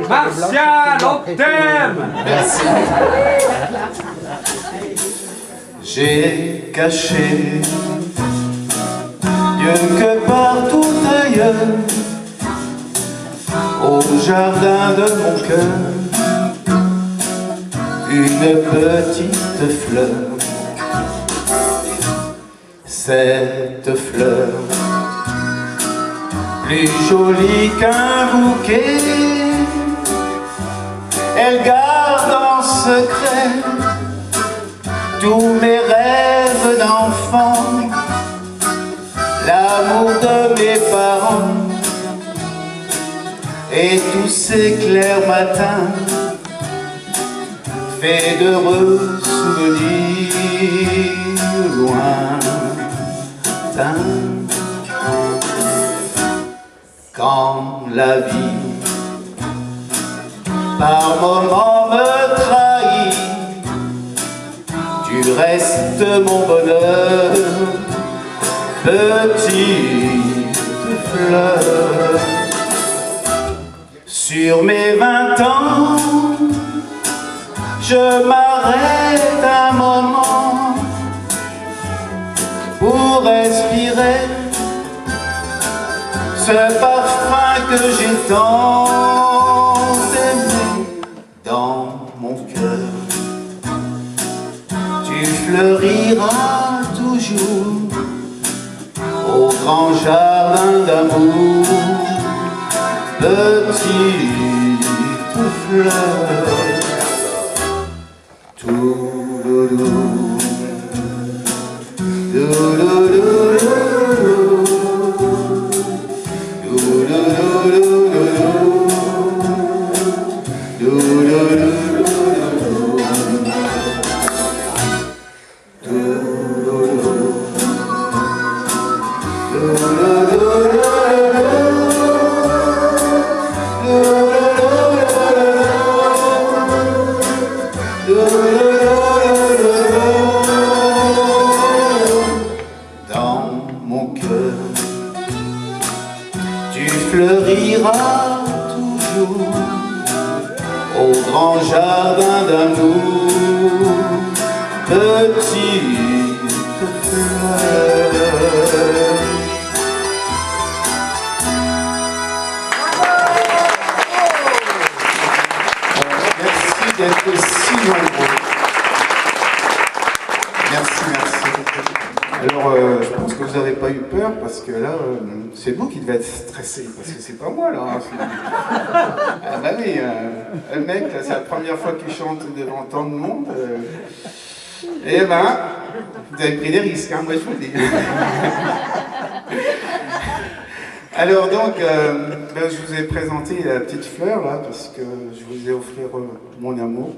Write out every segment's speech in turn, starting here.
Martial, on t'aime. Merci. J'ai caché mieux que partout ailleurs au jardin de mon cœur une petite fleur. Cette fleur, plus jolie qu'un bouquet, elle garde en secret tous mes rêves d'enfant, l'amour de mes parents et tous ces clairs matins faits d'heureux souvenirs lointains. Quand la vie par moments me trahit, tu restes mon bonheur, petite fleur. Sur mes 20 ans, je m'arrête un moment pour respirer ce parfum que j'ai tant aimé dans mon cœur. Tu fleuriras toujours au grand jardin d'amour, petite fleur. Touloulou, dans mon cœur, tu fleuriras toujours au grand jardin d'amour, petite fleur. Merci d'être si nombreux. Merci, merci. Alors, je pense que vous n'avez pas eu peur, parce que là, c'est vous qui devez être stressé, parce que c'est pas moi, là. Hein. Ah bah oui, le mec, là, c'est la première fois qu'il chante devant tant de monde. Eh ben, vous avez pris des risques, hein, moi je vous le dis. Alors donc, je vous ai présenté la petite fleur, là, parce que je vous ai offert mon amour.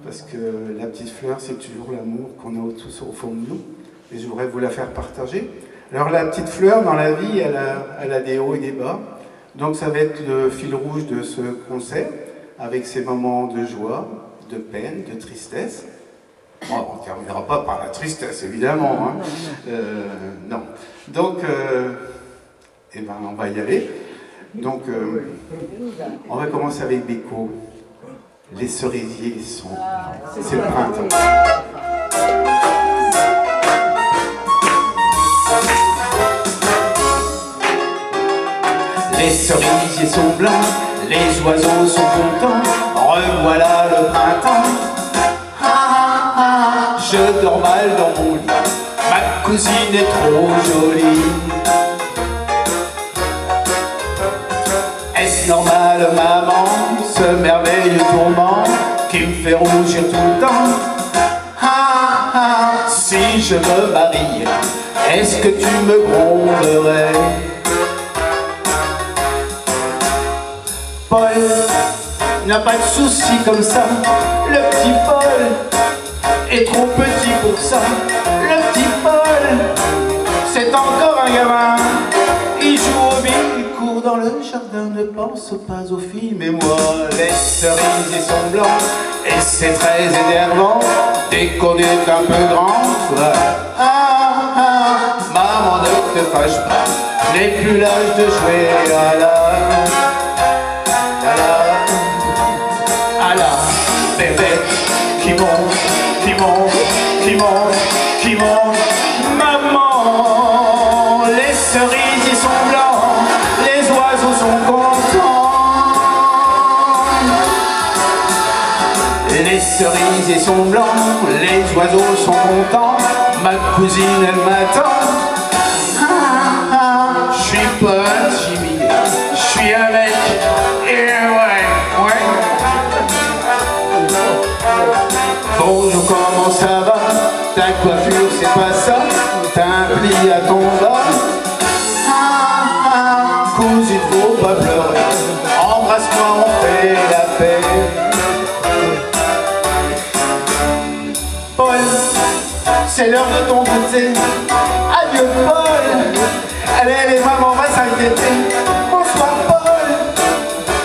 Parce que la petite fleur, c'est toujours l'amour qu'on a tous au fond de nous. Et je voudrais vous la faire partager. Alors la petite fleur, dans la vie, elle a des hauts et des bas. Donc ça va être le fil rouge de ce concert, avec ses moments de joie, de peine, de tristesse. Bon, on ne terminera pas par la tristesse, évidemment. Hein. Non. Donc, eh ben, on va y aller. Donc, on va commencer avec Beko. Les cerisiers sont... C'est le printemps. Les cerisiers sont blancs, les oiseaux sont contents, revoilà le printemps. Je dors mal dans mon lit, ma cousine est trop jolie. Est-ce normal, maman, ce merveilleux tourment qui me fait rougir tout le temps? Si je me marie, est-ce que tu me gronderais? Paul n'a pas de soucis comme ça, le petit Paul est trop petit pour ça. Le petit Paul, c'est encore un gamin, il joue au billes, il court dans le jardin de pense pas aux filles, mais moi, les cerisiers sont blancs, et c'est très énervant, dès qu'on est un peu grand. Maman, ne te fâche pas, je n'ai plus l'âge de jouer à la bébête qui monte, qui monte, qui monte, qui monte. Maman, les cerisiers sont blancs, les oiseaux sont contents. Les cerisiers sont blancs, les oiseaux sont contents. Ma cousine, elle m'attend. Je suis pas timide, je suis un mec. Et ouais. Bonjour, comment ça va? Ta coiffure, c'est pas ça. T'as un pli à ton bas. Cousine, faut pas pleurer. Embrasse-moi, on fait la paix. Paul, c'est l'heure de ton goûter. Adieu Paul. Allez, les mamans, on va s'inquiéter. Bonsoir Paul.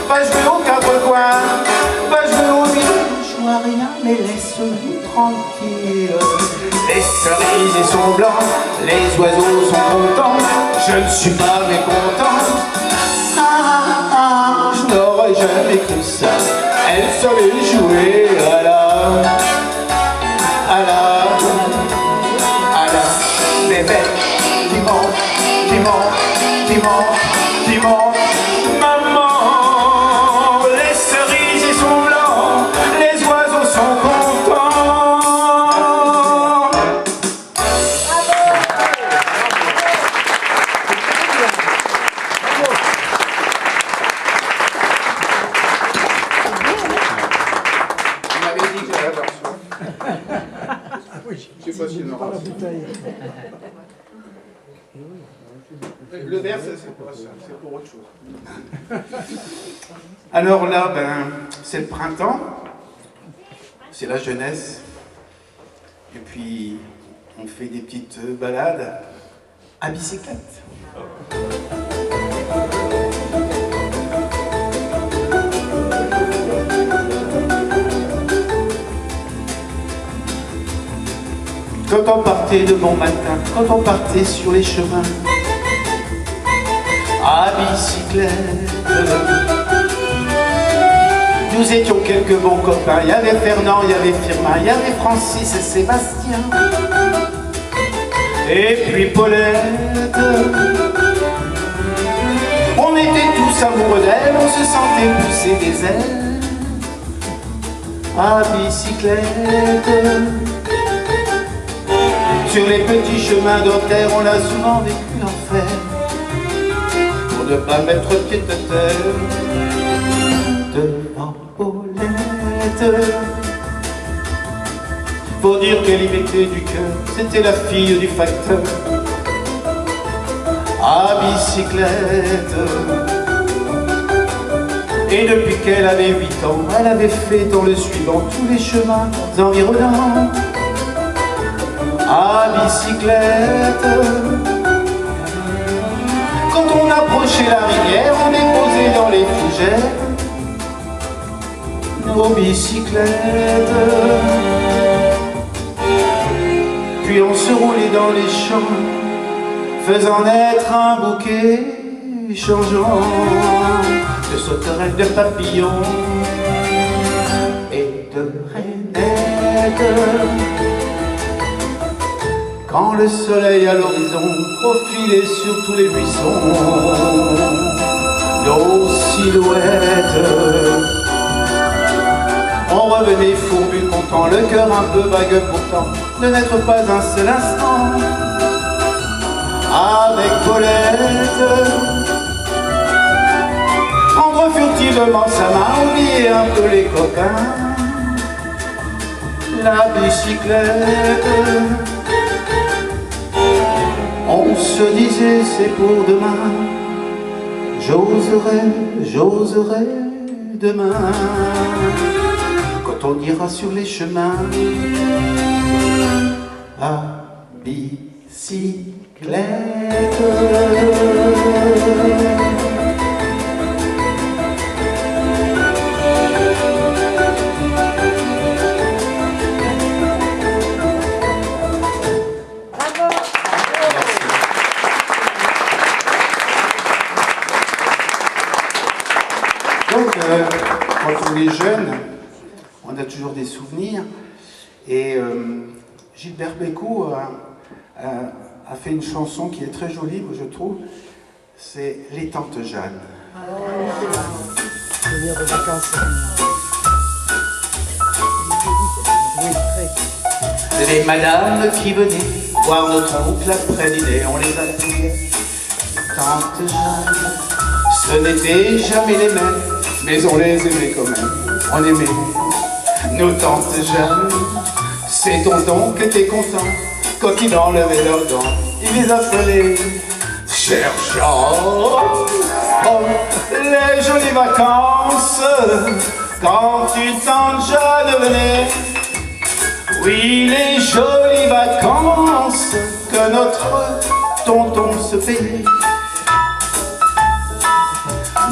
Va jouer au quatre-coins. Va jouer au milieu. Je vois rien, mais laisse-nous tranquille. Les cerisiers sont blancs, les oiseaux sont contents. Je ne suis pas mécontent. Je n'aurais jamais cru ça. Elle savait jouer à la bébête qui monte, qui monte, qui monte, qui monte. Maman, les cerisiers sont blancs, les oiseaux sont contents. On m'avait dit que j'allais avoir soin. Je sais pas si on aura soin. Le verre, c'est pas ça, c'est pour autre chose. Alors là, c'est le printemps, c'est la jeunesse, et puis on fait des petites balades à bicyclette. Quand on partait de bon matin, quand on partait sur les chemins, à bicyclette, nous étions quelques bons copains. Il y avait Fernand, il y avait Firmin, il y avait Francis et Sébastien, et puis Paulette. On était tous amoureux d'elle, on se sentait pousser des ailes à bicyclette. Sur les petits chemins d'Auxerre, on a souvent vécu l'enfer pour ne pas mettre pied à terre devant Paulette. Faut dire qu'elle y mettait du cœur, c'était la fille du facteur à bicyclette. Et depuis qu'elle avait 8 ans, elle avait fait dans le suivant tous les chemins environnants à bicyclette. Quand on approchait la rivière, on déposait dans les fougères nos bicyclettes. Puis on se roulait dans les champs, faisant naître un bouquet changeant de sauterelles, de papillons et de rainettes. Quand le soleil à l'horizon profilait sur tous les buissons nos silhouettes, on revenait fourbu, content, le cœur un peu vague pourtant, de n'être pas un seul instant avec Paulette. Prendre furtivement sa main, oublier un peu les copains, la bicyclette. On se disait c'est pour demain, j'oserai demain, quand on ira sur les chemins à bicyclette. jeune, on a toujours des souvenirs. Et Gilbert Bécaud a fait une chanson qui est très jolie, je trouve. C'est Les Tantes Jeanne. Venir de vacances. Les madames qui venaient voir notre oncle après dîner, on les appelait Tantes Jeanne. Ce n'était jamais les mêmes, mais on les aimait quand même. On aimait nos Tantes Jeanne. C'est tonton qui était content quand il enlevait leurs dents. Il les appelait cherchant. Oh, les jolies vacances quand une tante Jeanne venait. Oui, les jolies vacances que notre tonton se payait.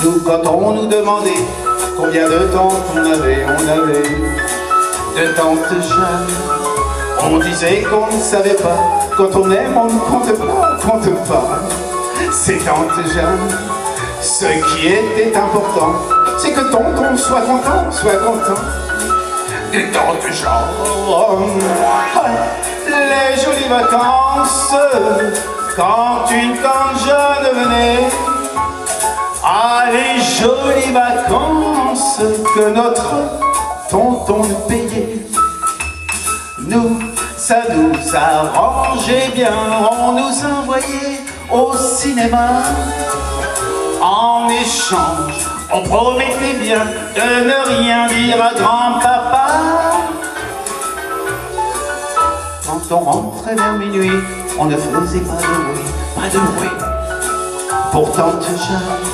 Nous, quand on nous demandait combien de tantes on avait de tantes Jeanne. On disait qu'on ne savait pas, quand on aime on ne compte pas. Ces tantes Jeanne, ce qui était important, c'est que tonton soit content. Des tantes Jeanne, les jolies vacances, quand une tante Jeanne venait. Ah, les jolies vacances que notre tonton nous payait. Nous, ça nous arrangeait bien, on nous envoyait au cinéma. En échange, on promettait bien de ne rien dire à grand-papa. Quand on rentrait vers minuit, on ne faisait pas de bruit. Pour tante Jeanne,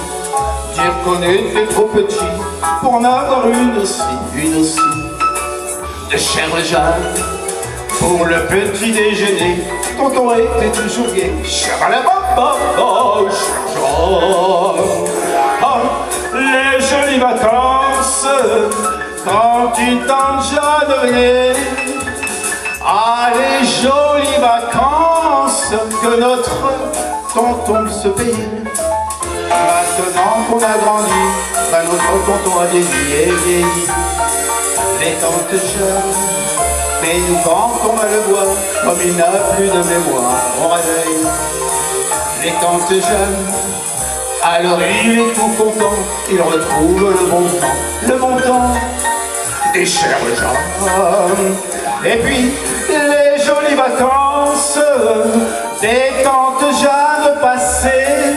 dire qu'on était trop petit pour en avoir une aussi. De chère Jeanne, pour le petit déjeuner, tonton était toujours gai. Les jolies vacances, quand une tante Jeanne venait. Ah, les jolies vacances que notre tonton se payait. Maintenant qu'on a grandi, notre tonton a vieilli. Les tantes Jeanne, mais nous quand on va le voir, comme il n'a plus de mémoire, on réveille les tantes Jeanne. Alors il est tout content, il retrouve le bon temps des chères Jeanne. Et puis les jolies vacances des tantes Jeanne passées.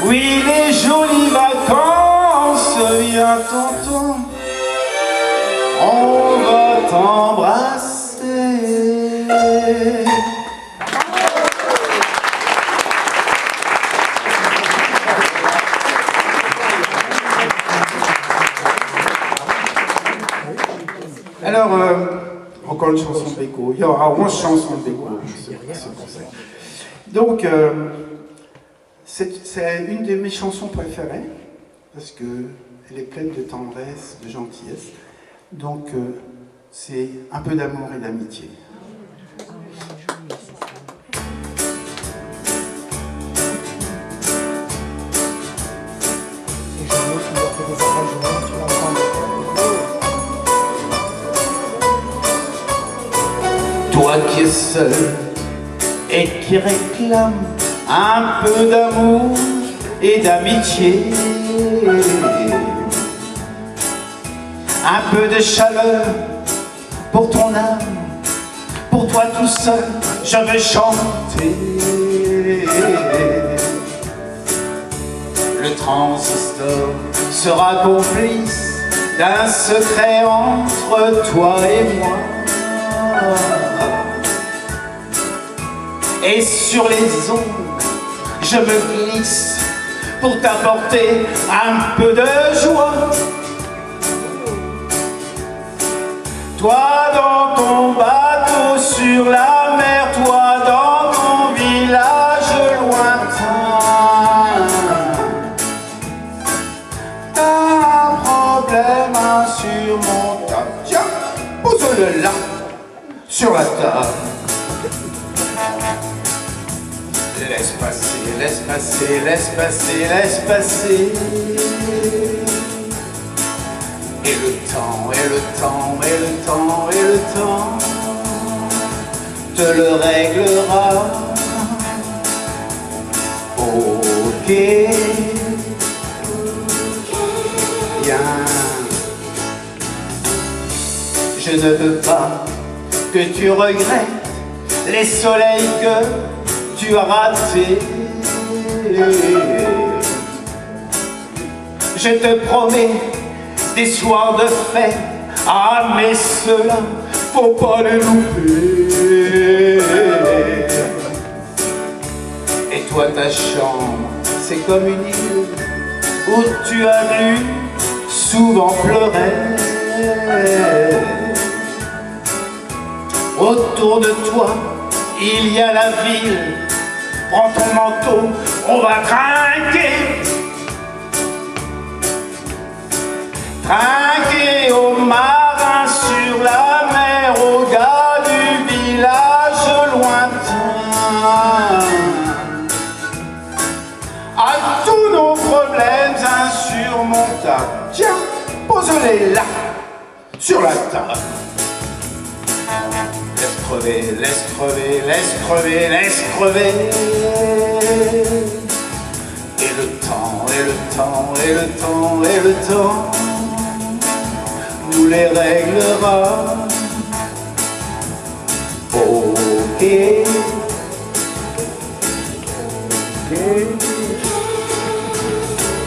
Oui, les jolies vacances, viens tonton, on va t'embrasser. Alors, encore une chanson de Bécaud. Il y aura 11 chansons de Bécaud. Donc, c'est une de mes chansons préférées, parce qu'elle est pleine de tendresse, de gentillesse. Donc, c'est un peu d'amour et d'amitié. Toi qui es seul et qui réclame un peu d'amour et d'amitié, un peu de chaleur pour ton âme, pour toi tout seul, je veux chanter. Le transistor sera complice d'un secret entre toi et moi. Et sur les ondes, je me glisse pour t'apporter un peu de joie. Toi dans ton bateau sur la mer, toi dans ton village lointain. T'as un problème insurmontable. Tiens, pose-le là, sur la table. Laisse passer, laisse passer, laisse passer, laisse passer. Et le temps, et le temps, et le temps, et le temps te le réglera. Ok, bien. Je ne veux pas que tu regrettes les soleils que tu as ratés. Je te promets des soirs de fête, ah mais cela, faut pas les louper. Et toi ta chambre, c'est comme une île où tu as dû souvent pleurer. Autour de toi, il y a la ville. Prends ton manteau, on va trinquer. Trinquer aux marins sur la mer, aux gars du village lointain. À tous nos problèmes insurmontables. Tiens, pose-les là, sur la table. Laisse crever, laisse crever, laisse crever, laisse crever. Et le temps, et le temps, et le temps, et le temps nous les réglera. Ok.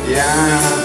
Bien.